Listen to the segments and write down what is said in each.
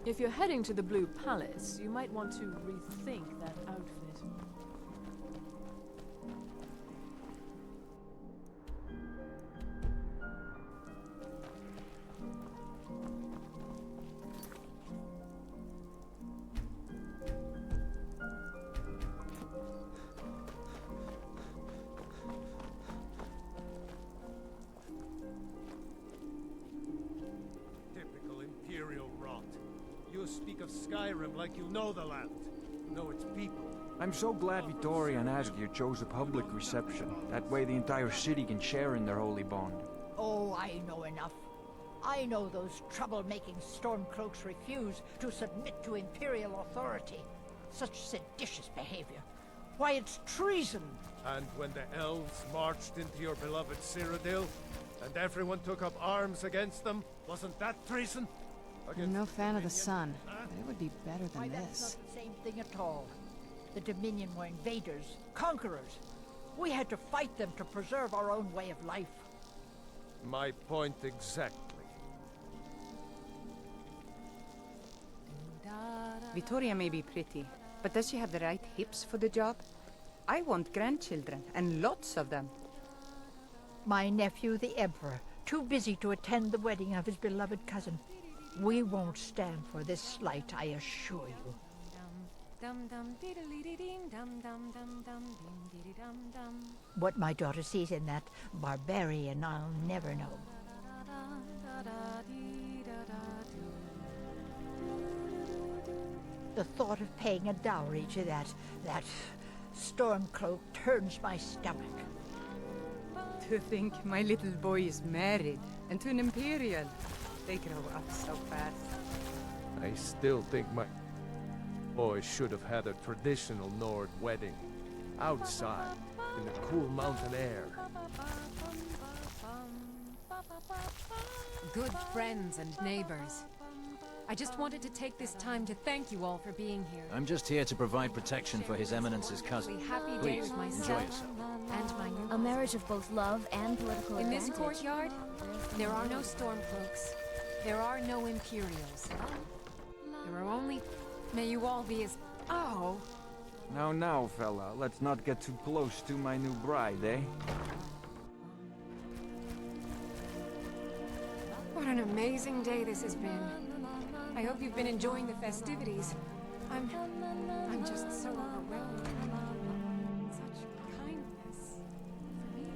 If you're heading to the Blue Palace, you might want to rethink that outfit. Typical Imperial rot. You speak of Skyrim like you know the land. Know its people. I'm so glad Vittoria and Asgir chose a public reception. That way the entire city can share in their holy bond. Oh, I know enough. I know those trouble-making Stormcloaks refuse to submit to Imperial authority. Such seditious behavior. Why, it's treason! And when the elves marched into your beloved Cyrodiil, and everyone took up arms against them, wasn't that treason? I'm no fan of the sun, but it would be better Why, than that's this. not the same thing at all. The Dominion were invaders, conquerors. We had to fight them to preserve our own way of life. My point exactly. Vittoria may be pretty, but does she have the right hips for the job? I want grandchildren, and lots of them. My nephew, the Emperor, too busy to attend the wedding of his beloved cousin. We won't stand for this slight, I assure you. What my daughter sees in that barbarian, I'll never know. The thought of paying a dowry to that Stormcloak turns my stomach. To think my little boy is married, and to an Imperial. They grow up so fast. I still think my boy should have had a traditional Nord wedding. Outside, in the cool mountain air. Good friends and neighbors. I just wanted to take this time to thank you all for being here. I'm just here to provide protection for His Eminence's cousin. Happy day Please, with myself enjoy yourself. and my new A marriage of both love and political In this advantage. courtyard, there are no Stormcloaks. There are no Imperials. There are only... May you all be as... Oh! Now, fella, let's not get too close to my new bride, eh? What an amazing day this has been. I hope you've been enjoying the festivities. I'm just so overwhelmed. Such kindness for me.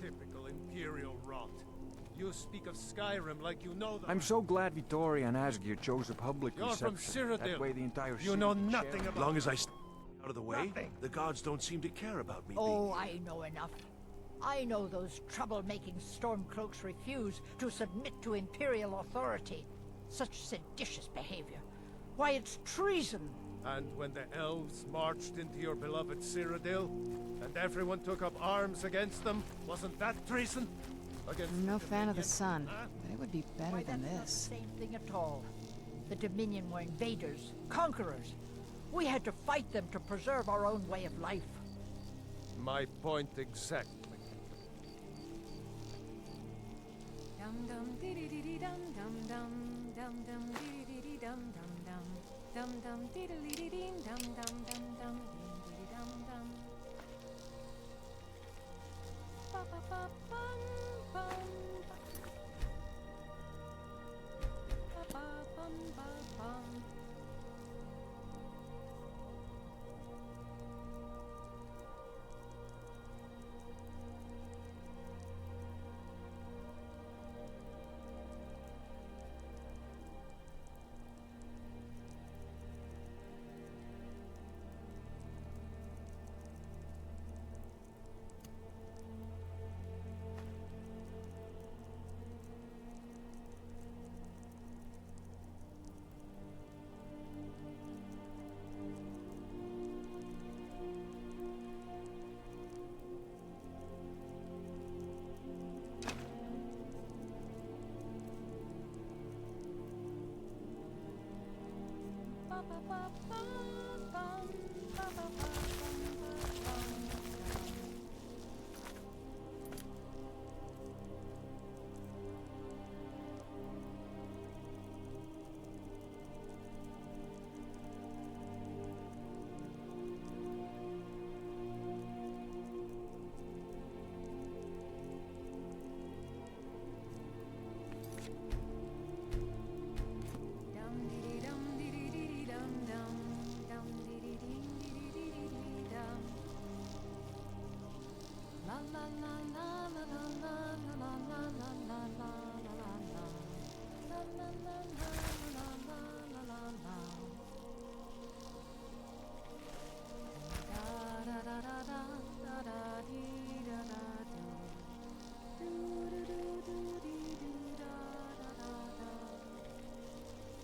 Typical Imperial rot. You speak of Skyrim like you know the I'm so glad Vittoria and Asgir chose a public You're from reception. Cyrodiil. That way the entire city You know can nothing share. about... As long as I stay out of the way, Nothing. the gods don't seem to care about me Oh, I know enough. I know those trouble-making Stormcloaks refuse to submit to Imperial authority. Such seditious behavior. Why, it's treason! And when the elves marched into your beloved Cyrodiil, and everyone took up arms against them, wasn't that treason? Against I'm no the fan of the Dominion, sun, huh? but it would be better Why, than that's not this. the same thing at all. The Dominion were invaders, conquerors. We had to fight them to preserve our own way of life. My point exactly. Dum dum dee dee dee dum dum dum dum dum dee dee dee dum dum dum dum dum dee dee dee dee dum dum dum dum dee dee dum dum. Ba ba ba bum bum. Ba ba bum ba bum.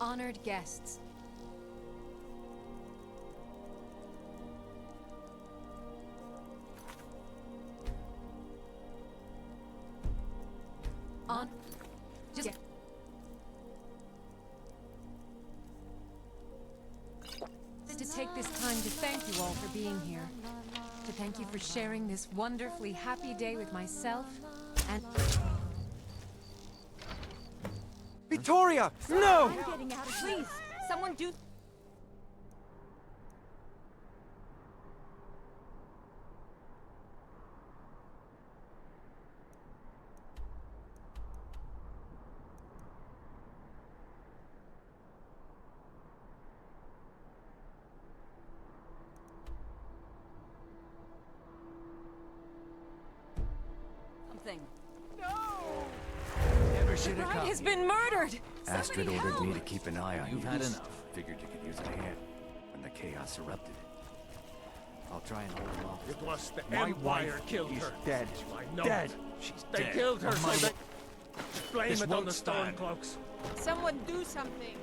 Honored guests. To take this time to thank you all for being here. To thank you for sharing this wonderfully happy day with myself and... Victoria! No! I'm getting out of here. Please, someone do... something. Never should have Bride come. has been murdered! Astrid Somebody ordered help! me to keep an eye on you. You've had enough. Figured you could use a hand when the chaos erupted. I'll try and hold him off. It was the My Empire wife killed is her. dead. I know. Dead. She's They dead. killed her, My so they blame This it on won't the stand. Stormcloaks. Someone do something.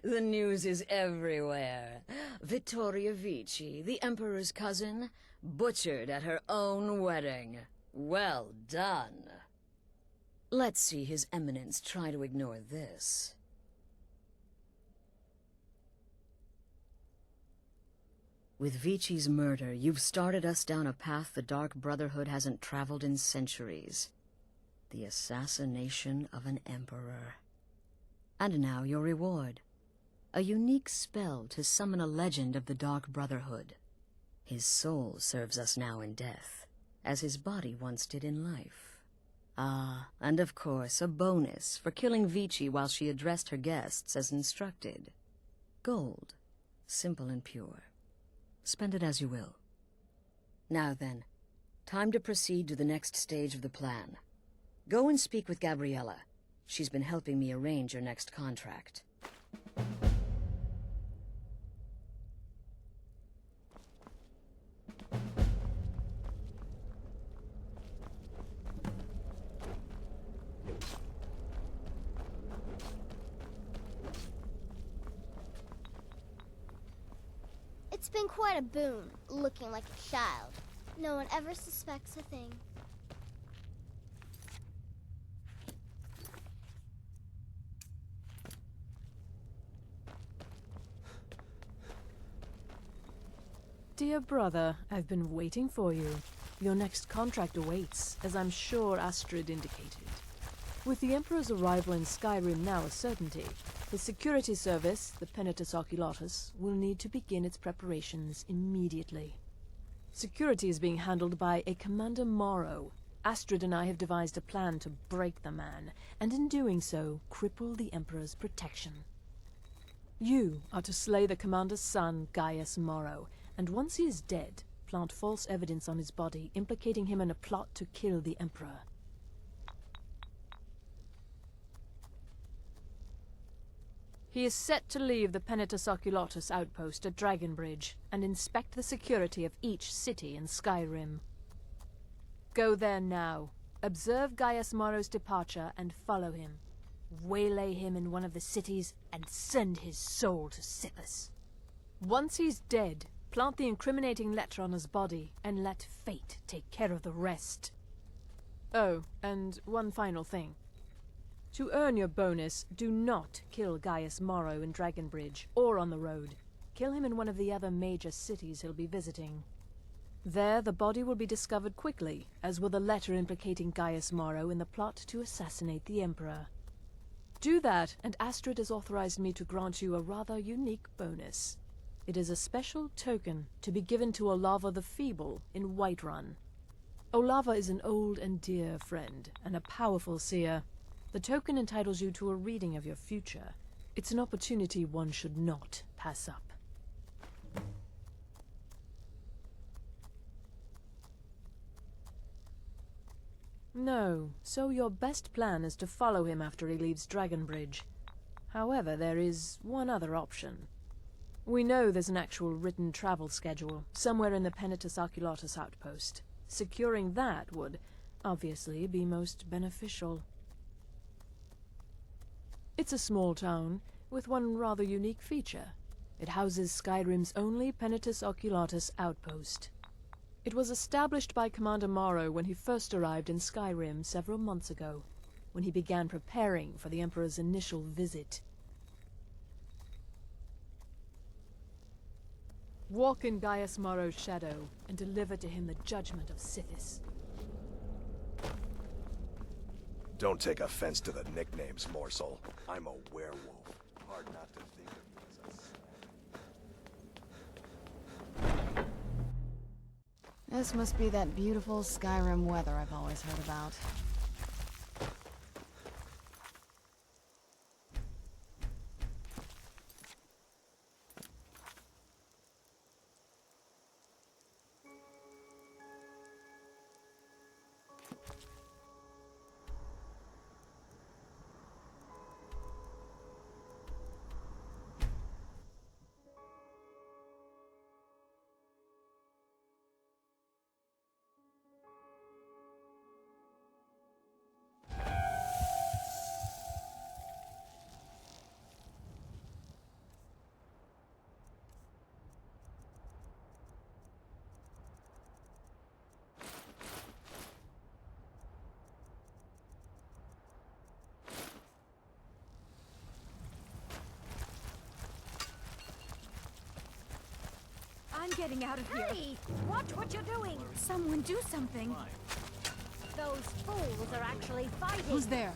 The news is everywhere. Vittoria Vici, the Emperor's cousin, butchered at her own wedding. Well done. Let's see His Eminence try to ignore this. With Vici's murder, you've started us down a path the Dark Brotherhood hasn't traveled in centuries. The assassination of an emperor. And now your reward. A unique spell to summon a legend of the Dark Brotherhood. His soul serves us now in death, as his body once did in life. Ah, and of course, a bonus for killing Vici while she addressed her guests as instructed. Gold. Simple and pure. Spend it as you will. Now then, time to proceed to the next stage of the plan. Go and speak with Gabriella. She's been helping me arrange your next contract. It's been quite a boon, looking like a child. No one ever suspects a thing. Dear brother, I've been waiting for you. Your next contract awaits, as I'm sure Astrid indicated. With the Emperor's arrival in Skyrim now a certainty, his security service, the Penitus Oculatus, will need to begin its preparations immediately. Security is being handled by a Commander Morrow. Astrid and I have devised a plan to break the man, and in doing so, cripple the Emperor's protection. You are to slay the Commander's son, Gaius Morrow, and once he is dead, plant false evidence on his body, implicating him in a plot to kill the Emperor. He is set to leave the Penitus Oculatus outpost at Dragonbridge and inspect the security of each city in Skyrim. Go there now, observe Gaius Morrow's departure and follow him. Waylay him in one of the cities and send his soul to Sippus. Once he's dead, plant the incriminating letter on his body and let fate take care of the rest. Oh, and one final thing. To earn your bonus, do not kill Gaius Morrow in Dragonbridge or on the road. Kill him in one of the other major cities he'll be visiting. There, the body will be discovered quickly, as will the letter implicating Gaius Morrow in the plot to assassinate the Emperor. Do that, and Astrid has authorized me to grant you a rather unique bonus. It is a special token to be given to Olava the Feeble in Whiterun. Olava is an old and dear friend, and a powerful seer. The token entitles you to a reading of your future. It's an opportunity one should not pass up. No, so your best plan is to follow him after he leaves Dragonbridge. However, there is one other option. We know there's an actual written travel schedule, somewhere in the Penitus Oculatus outpost. Securing that would, obviously, be most beneficial. It's a small town, with one rather unique feature. It houses Skyrim's only Penitus Oculatus outpost. It was established by Commander Morrow when he first arrived in Skyrim several months ago, when he began preparing for the Emperor's initial visit. Walk in Gaius Morrow's shadow, and deliver to him the judgment of Sithis. Don't take offense to the nicknames, morsel. I'm a werewolf. Hard not to think of me as a... This must be that beautiful Skyrim weather I've always heard about. I'm getting out of here. Hey! Watch what you're doing! Someone do something. Those fools are actually fighting! Who's there?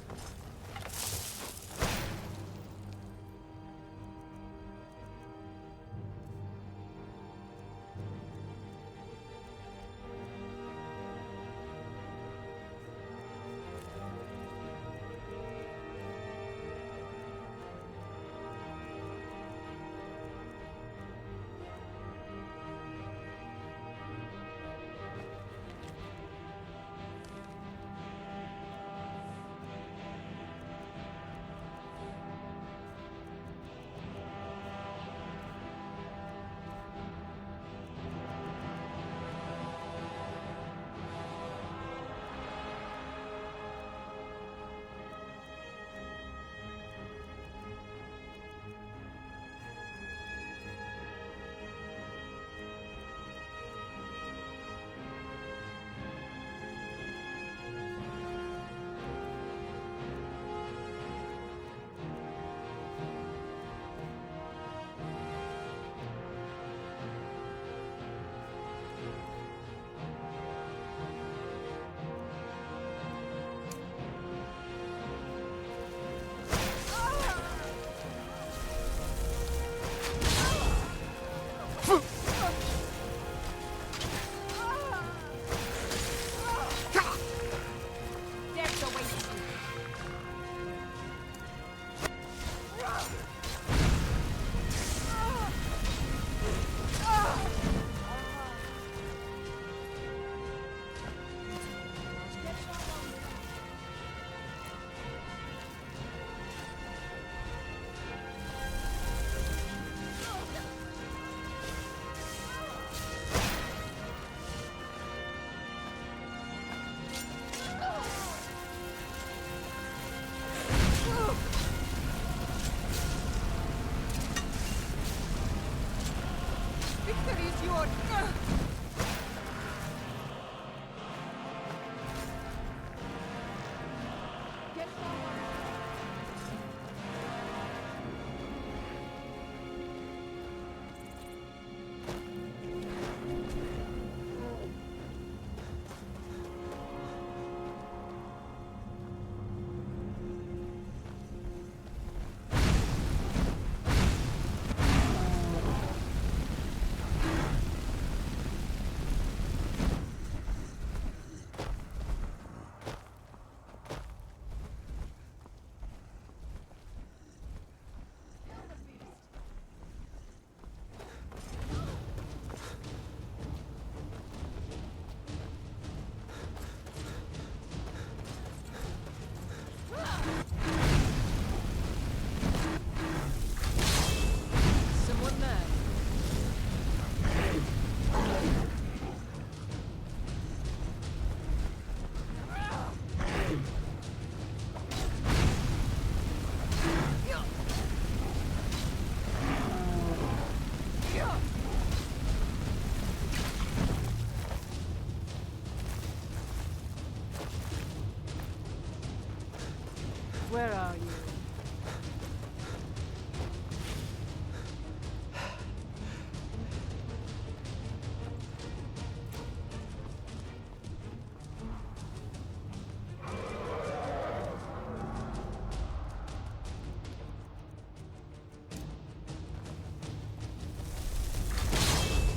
Where are you?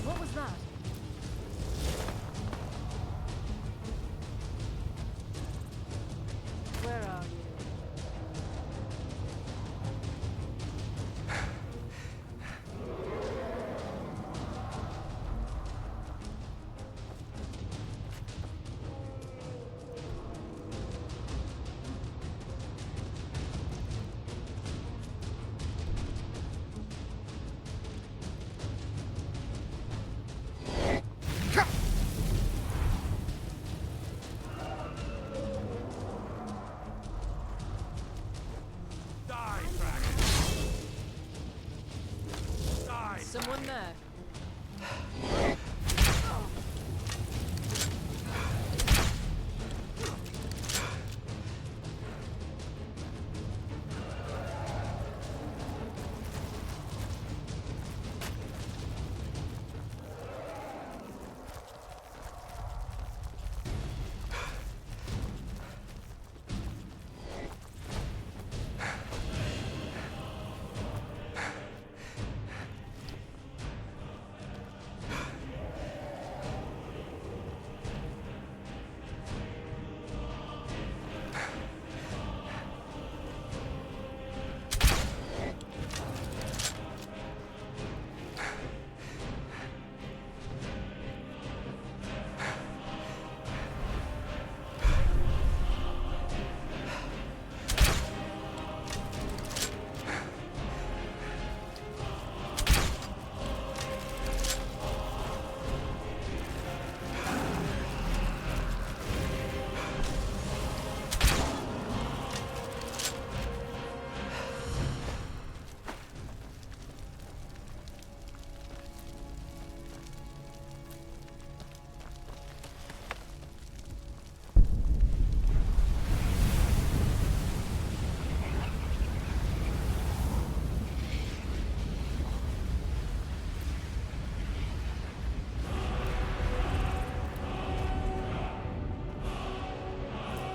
What was that? Where are you? Die, dragon! Die! Someone there.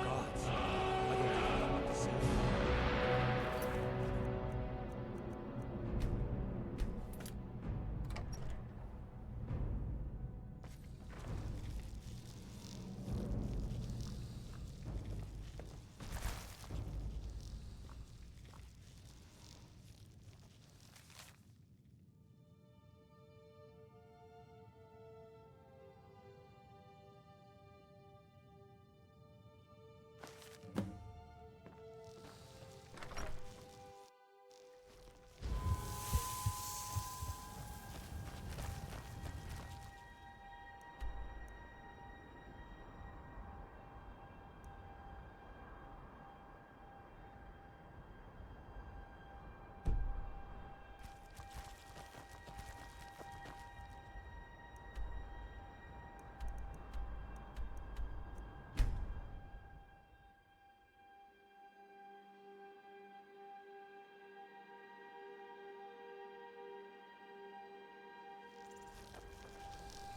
Gods, I don't even know what to say.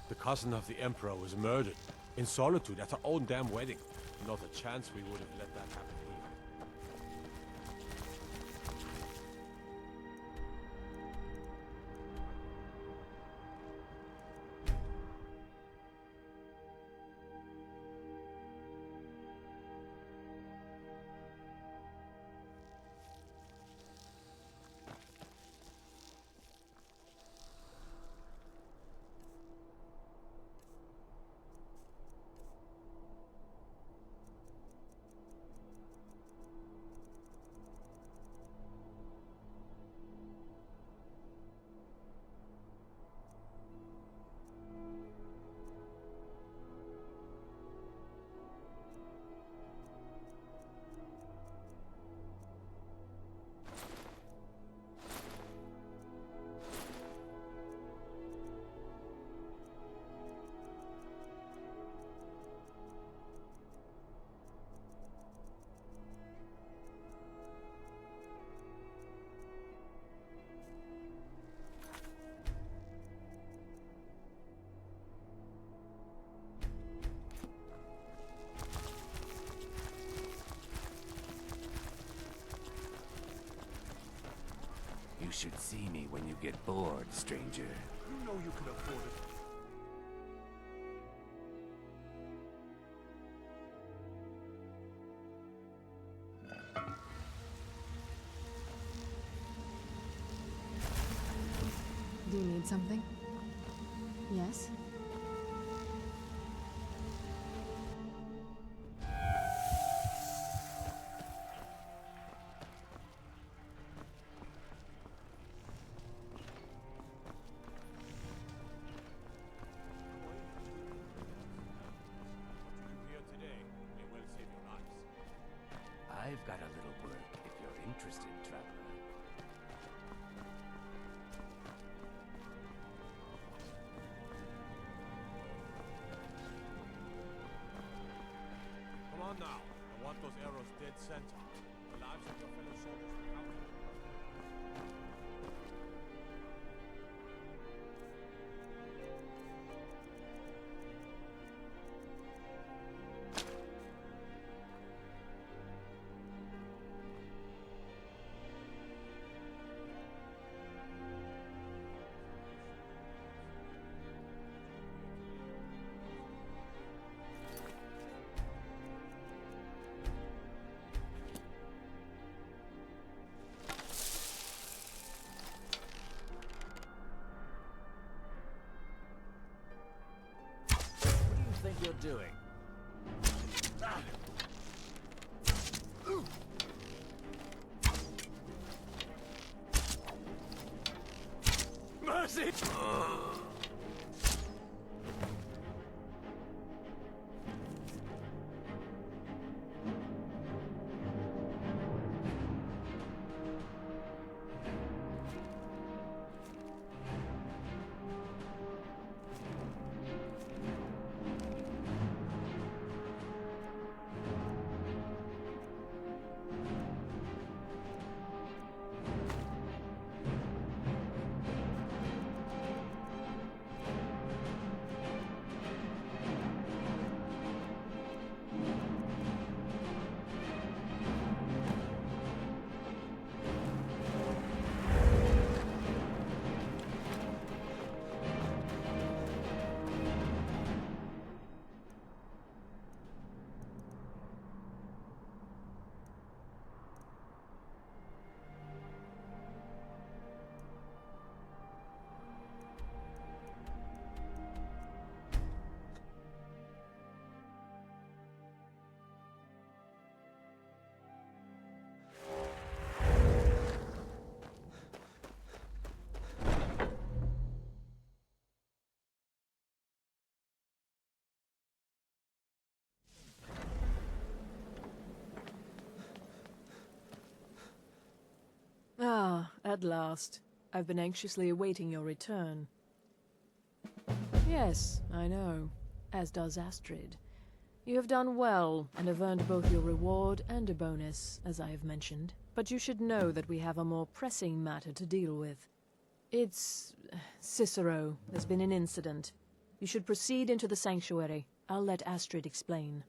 The cousin of the Emperor was murdered, in solitude at her own damn wedding. Not a chance we would have let that happen here. should see me when you get bored, stranger. You know you can afford it. Do you need something? Yes? I've got a little work if you're interested, traveler. Come on now. I want those arrows dead center. The lives of your fellow soldiers will count. What do you think you're doing? Mercy! Ah, at last. I've been anxiously awaiting your return. Yes, I know. As does Astrid. You have done well, and have earned both your reward and a bonus, as I have mentioned. But you should know that we have a more pressing matter to deal with. It's... Cicero. There's been an incident. You should proceed into the sanctuary. I'll let Astrid explain.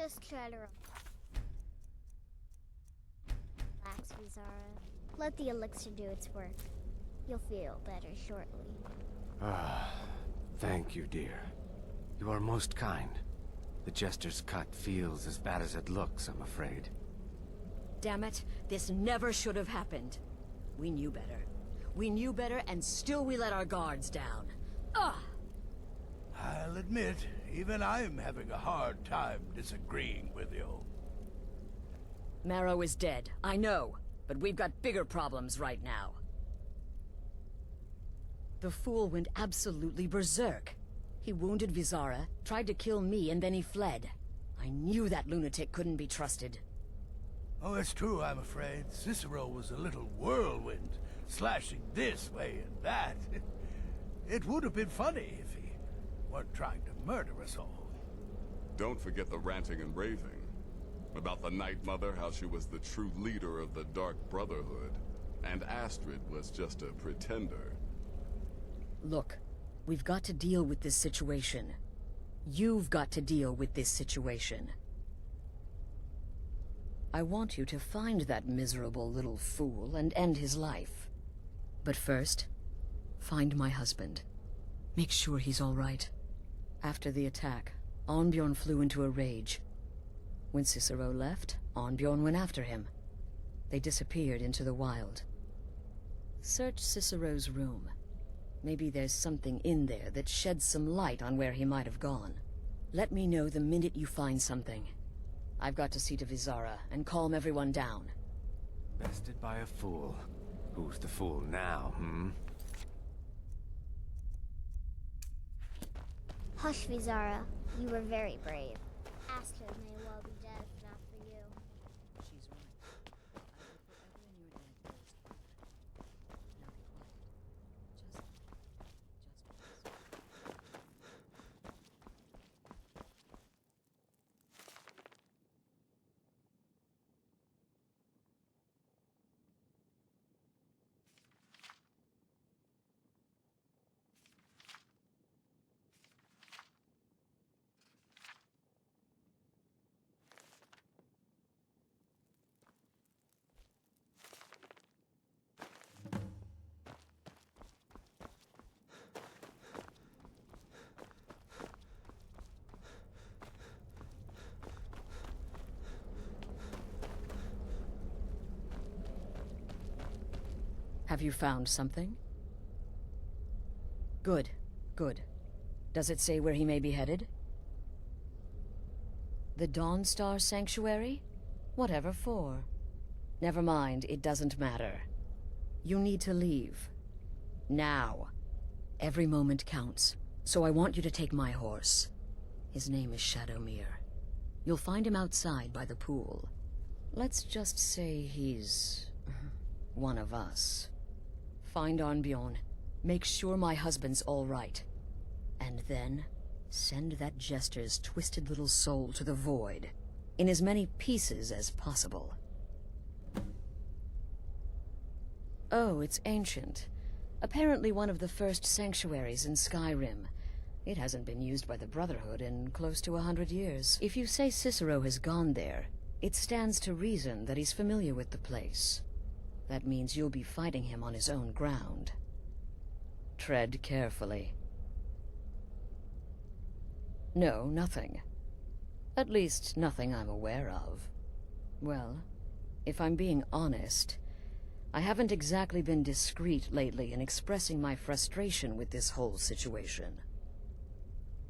Just try to relax, Vizara. Let the elixir do its work. You'll feel better shortly. Ah, thank you, dear. You are most kind. The Jester's cut feels as bad as it looks, I'm afraid. Damn it, this never should have happened. We knew better. We knew better, and still we let our guards down. Ugh! I'll admit, even I'm having a hard time disagreeing with you. Marrow is dead, I know, but we've got bigger problems right now. The fool went absolutely berserk. He wounded Vizara, tried to kill me, and then he fled. I knew that lunatic couldn't be trusted. Oh, it's true, I'm afraid. Cicero was a little whirlwind, slashing this way and that. It would have been funny if he weren't trying to murder us all. Don't forget the ranting and raving. About the Night Mother, how she was the true leader of the Dark Brotherhood. And Astrid was just a pretender. Look, we've got to deal with this situation. You've got to deal with this situation. I want you to find that miserable little fool and end his life. But first, find my husband. Make sure he's all right. After the attack, Arnbjorn flew into a rage. When Cicero left, Arnbjorn went after him. They disappeared into the wild. Search Cicero's room. Maybe there's something in there that sheds some light on where he might have gone. Let me know the minute you find something. I've got to see to Vizara and calm everyone down. Bested by a fool. Who's the fool now, Hush, Vizara. You were very brave. Astrid may well be dead if not for you. She's right. I will forever in your dead ghost. Now be quiet. Have you found something? Good, good. Does it say where he may be headed? The Dawnstar Sanctuary? Whatever for. Never mind, it doesn't matter. You need to leave. Now. Every moment counts, so I want you to take my horse. His name is Shadowmere. You'll find him outside by the pool. Let's just say he's one of us. Find Arnbjorn. Make sure my husband's all right. And then, send that Jester's twisted little soul to the void, in as many pieces as possible. Oh, it's ancient. Apparently one of the first sanctuaries in Skyrim. It hasn't been used by the Brotherhood in close to 100 years. If you say Cicero has gone there, it stands to reason that he's familiar with the place. That means you'll be fighting him on his own ground. Tread carefully. No, nothing. At least, nothing I'm aware of. Well, if I'm being honest, I haven't exactly been discreet lately in expressing my frustration with this whole situation.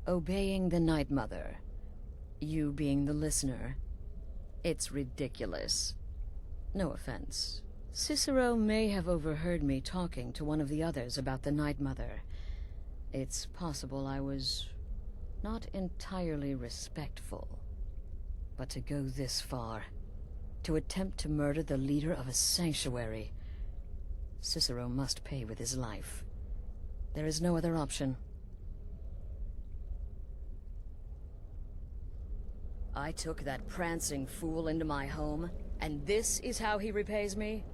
Obeying the Night Mother, you being the listener, it's ridiculous. No offense. Cicero may have overheard me talking to one of the others about the Night Mother. It's possible I was not entirely respectful. But to go this far, to attempt to murder the leader of a sanctuary, Cicero must pay with his life. There is no other option. I took that prancing fool into my home, and this is how he repays me?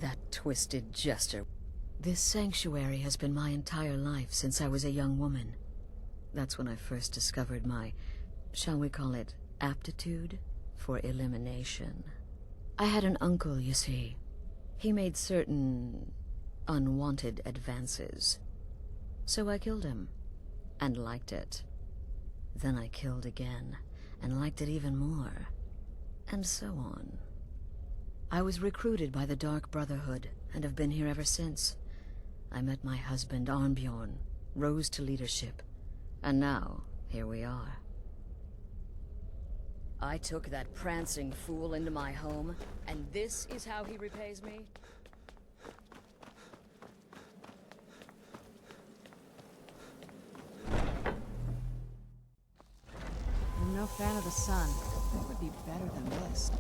That twisted jester. This sanctuary has been my entire life since I was a young woman. That's when I first discovered my shall we call it aptitude for elimination. I had an uncle, you see. He made certain unwanted advances. So I killed him, and liked it. Then I killed again, and liked it even more. And so on. I was recruited by the Dark Brotherhood, and have been here ever since. I met my husband, Arnbjorn, rose to leadership, and now, here we are. I took that prancing fool into my home, and this is how he repays me? I'm no fan of the sun. It would be better than this.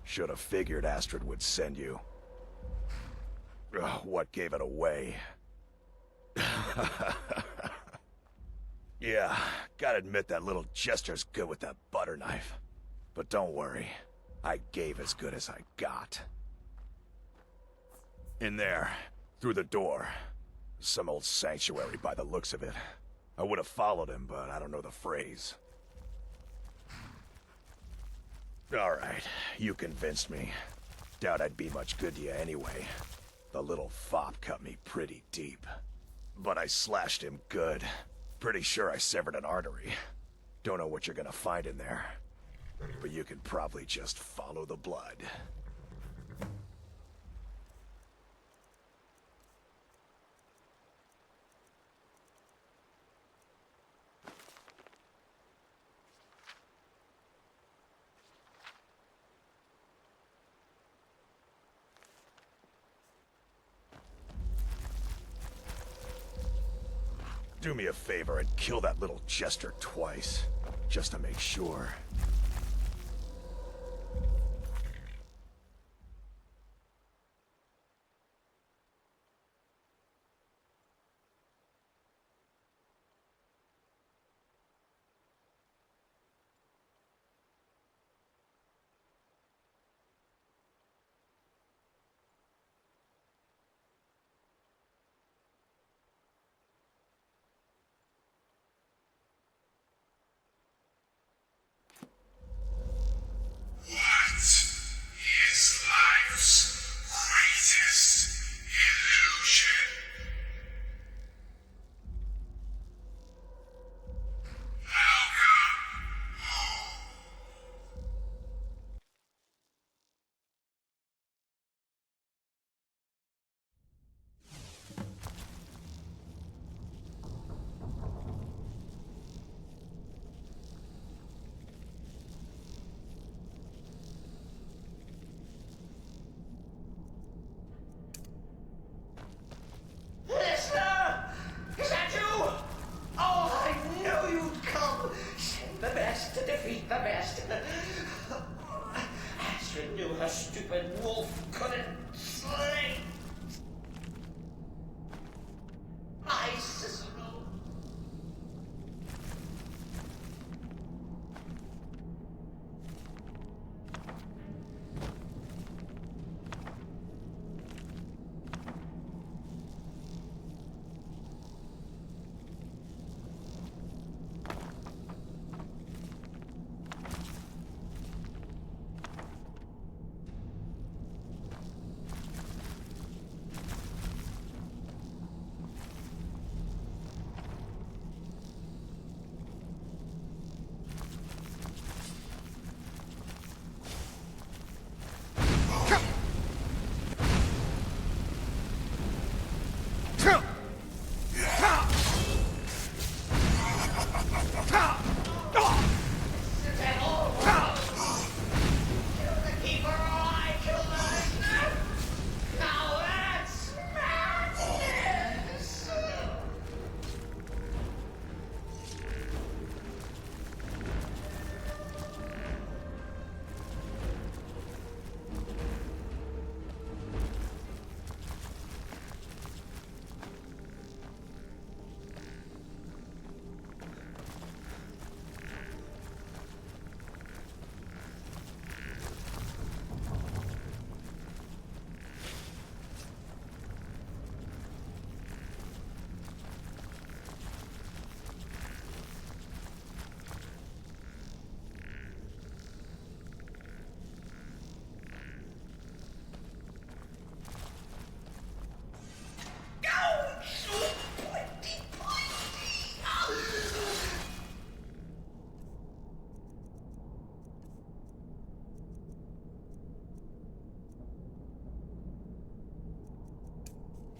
Should have figured Astrid would send you. Ugh, what gave it away? Yeah, gotta admit that little Jester's good with that butter knife. But don't worry, I gave as good as I got. In there, through the door. Some old sanctuary by the looks of it. I would have followed him, but I don't know the phrase. Alright, you convinced me. Doubt I'd be much good to you anyway. The little fop cut me pretty deep. But I slashed him good. Pretty sure I severed an artery. Don't know what you're gonna find in there. But you can probably just follow the blood. Do me a favor and kill that little Jester twice, just to make sure.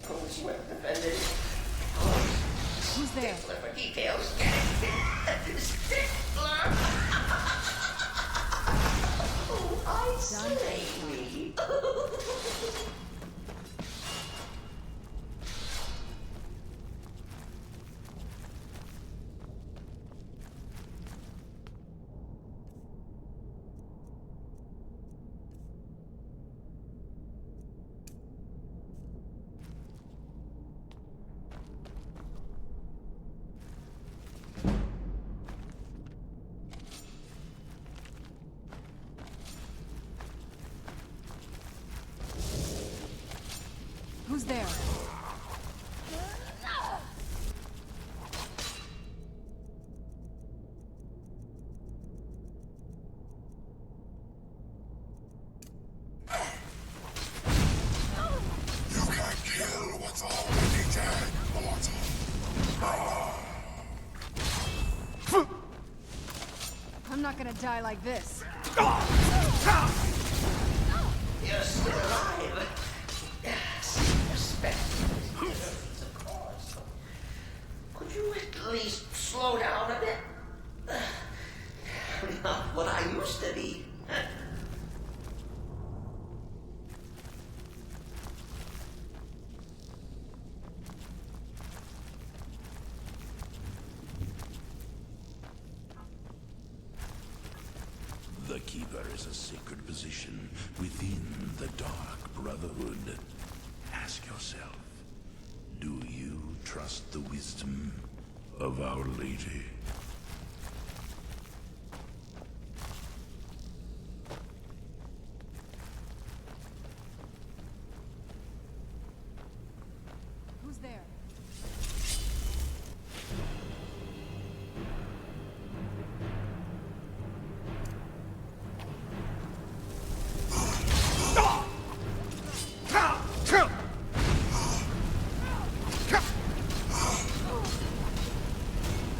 Who's well defended? Who's there? Stickler for details. Stickler! Oh, I slay me. Who's there? You can't kill what's already dead, mortal. I'm not gonna die like this. You're still alive. Respect. Of course. Could you at least slow down a bit? Not what I used to be. The Keeper is a sacred position within the Dark Brotherhood. Ask yourself, do you trust the wisdom of Our Lady? Who's there?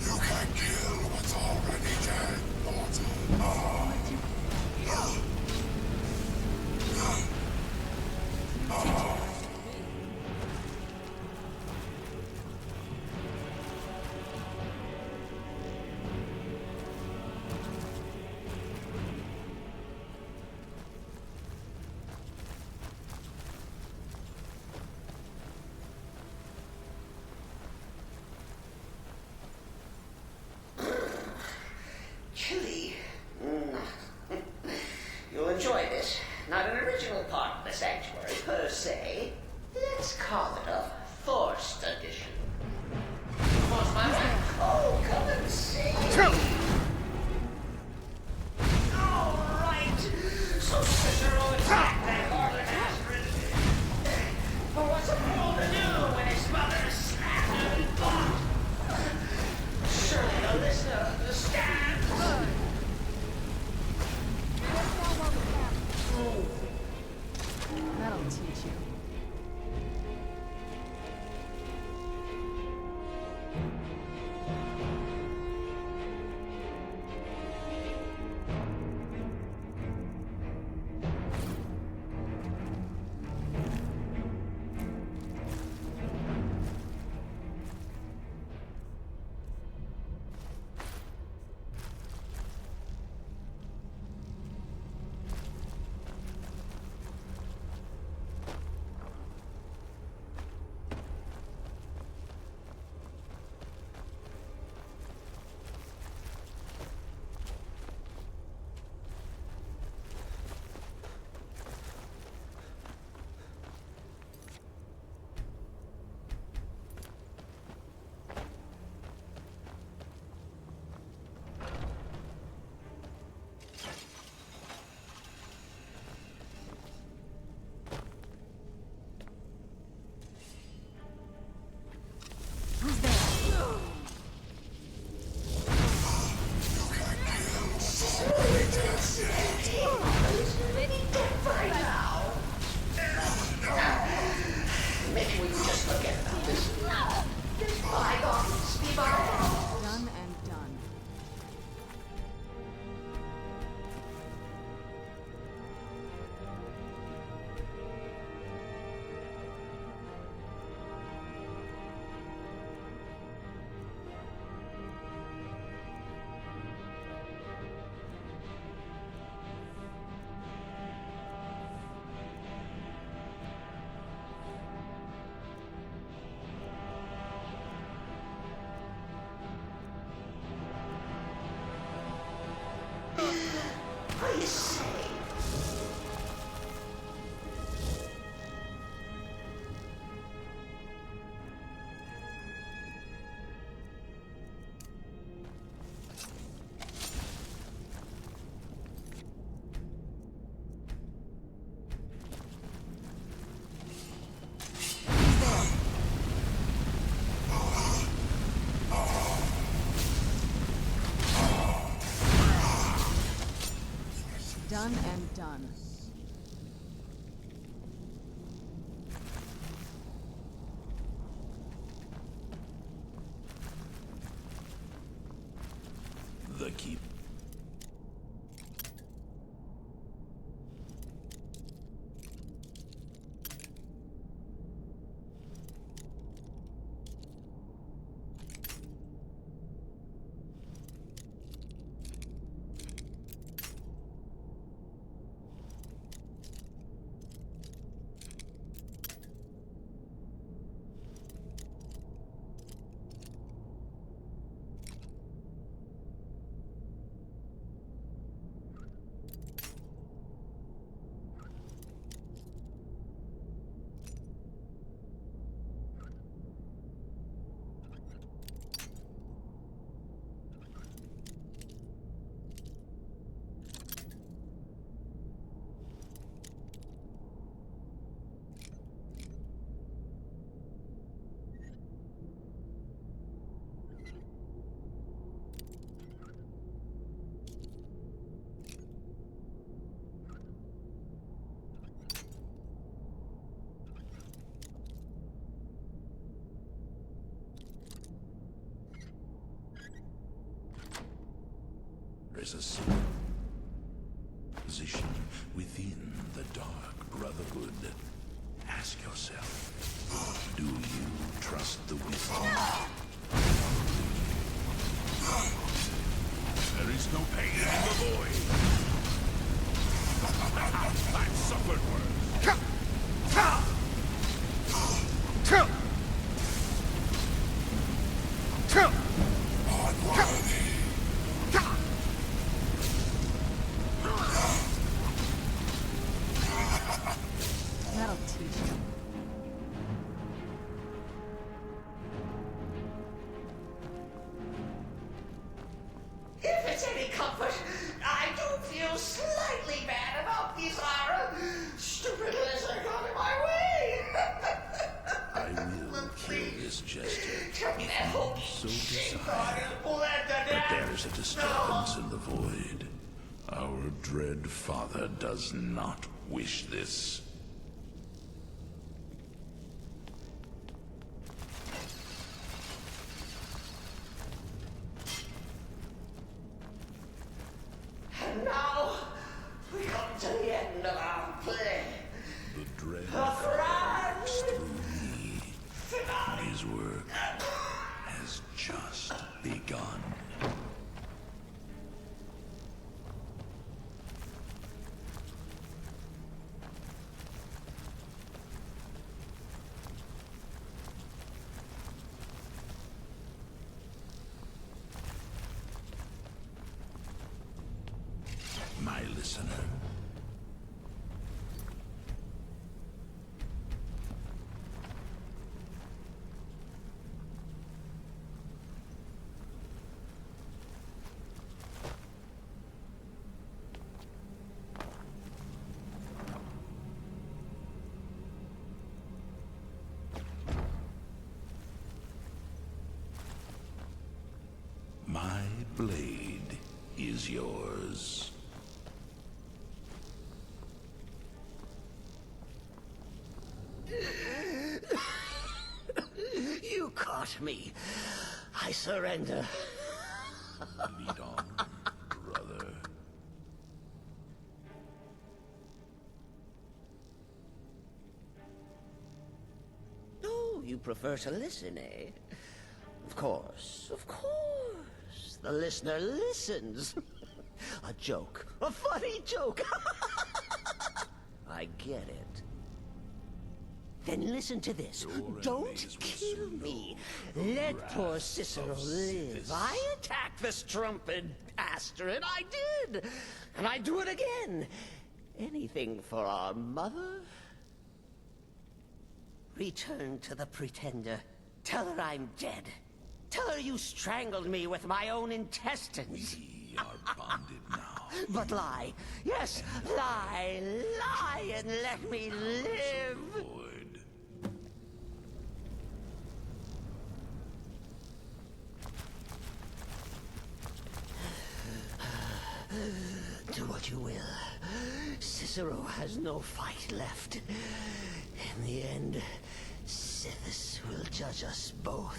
You can't kill what's already dead, mortal. Chilly. You'll enjoy this. Not an original part of the sanctuary, per se. Let's call it a forced addition. Cross my back. Oh, come and see. All right. So Cicero attacked that Harlan Astrid. But what's a fool to do when his mother is slandered and fought? Surely a listener understands. That'll teach you. One and done. The keep. There's a secret position within the Dark Brotherhood. Ask yourself, do you trust the wisdom? There is no pain in the void. I've suffered worse. That'll teach you. If it's any comfort, I do feel slightly bad about these stupid lizard got in my way. I will kill this jester Tell me that whole so shit desire. But there's a disturbance in the void. Our dread father does not wish this. And now, we come to the end of our play. The dread The father grand works through me. His work has just begun. My listener. My blade is yours. You caught me. I surrender. Lead on, brother. Oh, you prefer to listen, eh? Of course, of course. The listener listens. A joke. A funny joke. I get it. Then listen to this. Don't kill me. Let poor Cicero live. I attacked the strumpet bastard. I did. And I do it again. Anything for our mother? Return to the Pretender. Tell her I'm dead. Tell her you strangled me with my own intestines. We are bonded now. But lie. Yes, lie. Lie and let me live. Do what you will. Cicero has no fight left. In the end, Sithis will judge us both.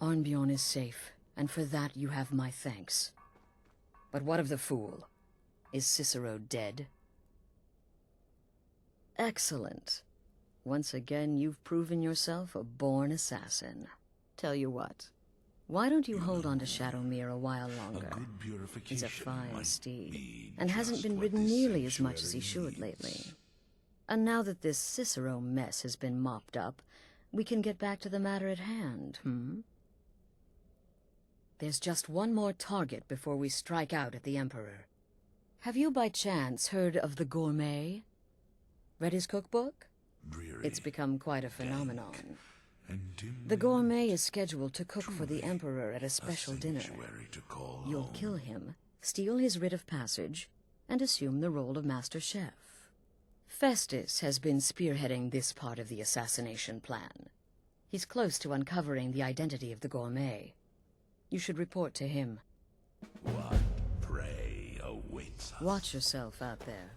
Arnbjorn is safe, and for that you have my thanks. But what of the fool? Is Cicero dead? Excellent. Once again, you've proven yourself a born assassin. Tell you what, why don't you hold on to Shadowmere a while longer? He's a fine steed, and hasn't been ridden nearly as much as he should lately. And now that this Cicero mess has been mopped up, we can get back to the matter at hand, There's just one more target before we strike out at the Emperor. Have you by chance heard of the Gourmet? Read his cookbook? It's become quite a phenomenon. The Gourmet is scheduled to cook for the Emperor at a special dinner. You'll kill him, steal his writ of passage, and assume the role of Master Chef. Festus has been spearheading this part of the assassination plan. He's close to uncovering the identity of the Gourmet. You should report to him. What prey awaits us? Watch yourself out there.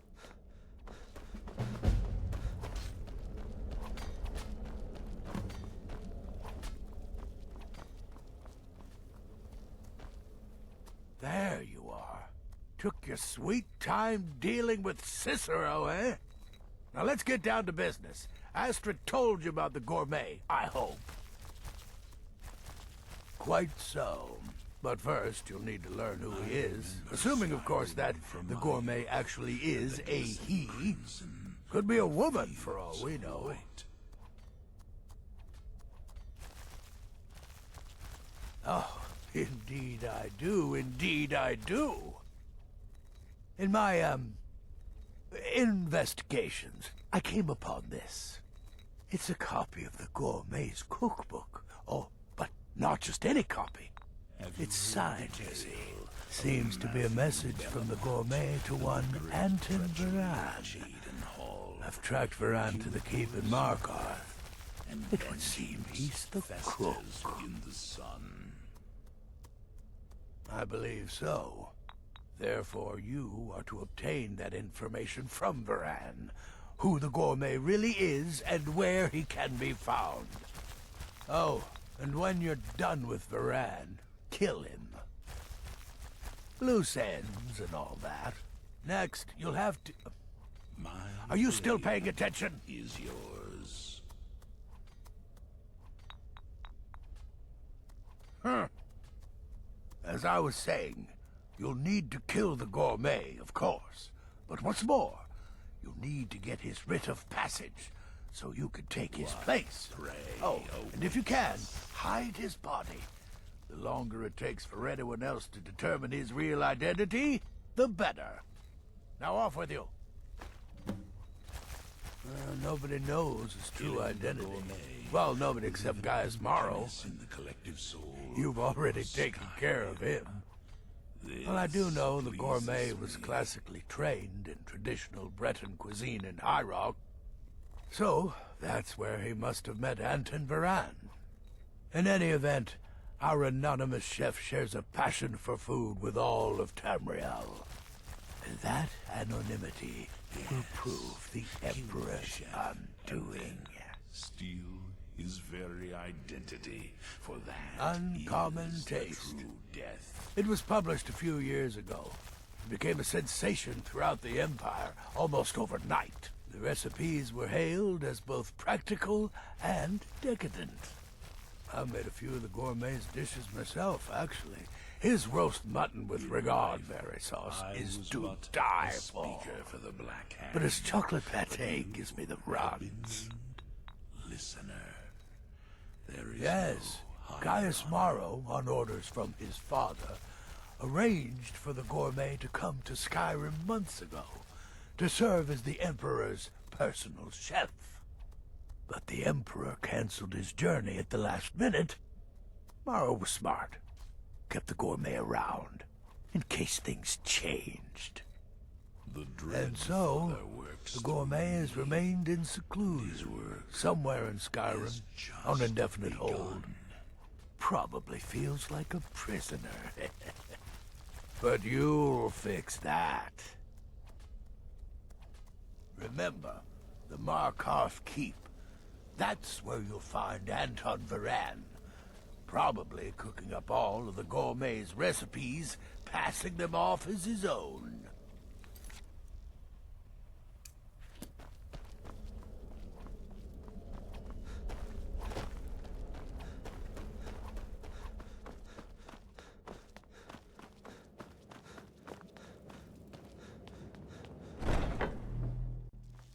There you are. Took your sweet time dealing with Cicero, eh? Now let's get down to business. Astrid told you about the Gourmet, I hope. Quite so. But first, you'll need to learn who he is. Assuming, of course, that the Gourmet actually is a he. Could be a woman, for all we know. Oh, indeed I do. Indeed I do. In my, investigations, I came upon this. It's a copy of the Gourmet's cookbook. Oh, but not just any copy. It's signed, you see. Seems to be a message from the Gourmet to one Anton Varan. I've tracked Varan to the keep in Markarth. It would seem he's the cook. In the sun. I believe so. Therefore, you are to obtain that information from Varan. Who the Gourmet really is and where he can be found. Oh, and when you're done with Varan, kill him. Loose ends and all that. Next, you'll have to... Are you still paying attention? Is yours. As I was saying, you'll need to kill the Gourmet, of course. But what's more, you'll need to get his writ of passage, so you can take his place. Oh, and if you can, hide his body. The longer it takes for anyone else to determine his real identity, the better. Now off with you. Nobody knows his true identity. Well, nobody except Gaius Morrow. You've already taken care of him. Well, I do know the gourmet was classically trained in traditional Breton cuisine in High Rock. So, that's where he must have met Anton Varan. In any event, our anonymous chef shares a passion for food with all of Tamriel. And that anonymity will prove the Emperor's undoing. Steal his very identity, for that Uncommon is taste. the true death. It was published a few years ago. It became a sensation throughout the Empire, almost overnight. The recipes were hailed as both practical and decadent. I made a few of the gourmet's dishes myself, actually. His roast mutton with regard berry sauce is to die for. The Black Hand. But his chocolate pate gives me the runs. Listener, there is Yes, Gaius Morrow, on orders from his father, arranged for the gourmet to come to Skyrim months ago to serve as the Emperor's personal chef. But the Emperor canceled his journey at the last minute. Morrow was smart. Kept the gourmet around, in case things changed. And so, the gourmet has remained in seclusion, somewhere in Skyrim, on indefinite hold. Probably feels like a prisoner. But you'll fix that. Remember, the Markarth Keep. That's where you'll find Anton Varan. Probably cooking up all of the gourmet's recipes, passing them off as his own.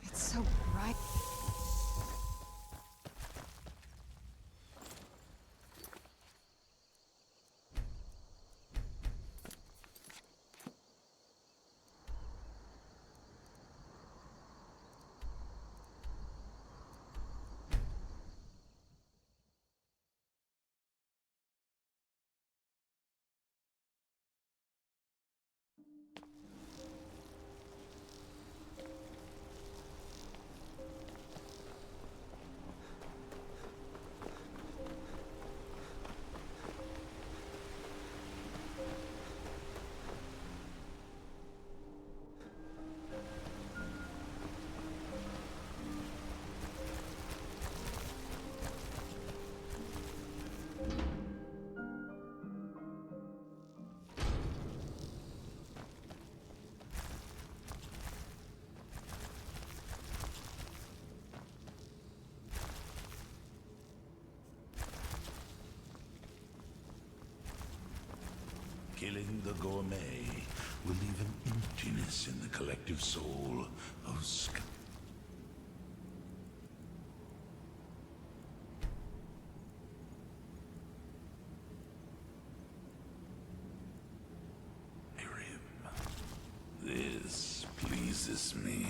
It's so bright. Killing the gourmet will leave an emptiness in the collective soul of Skyrim. This pleases me.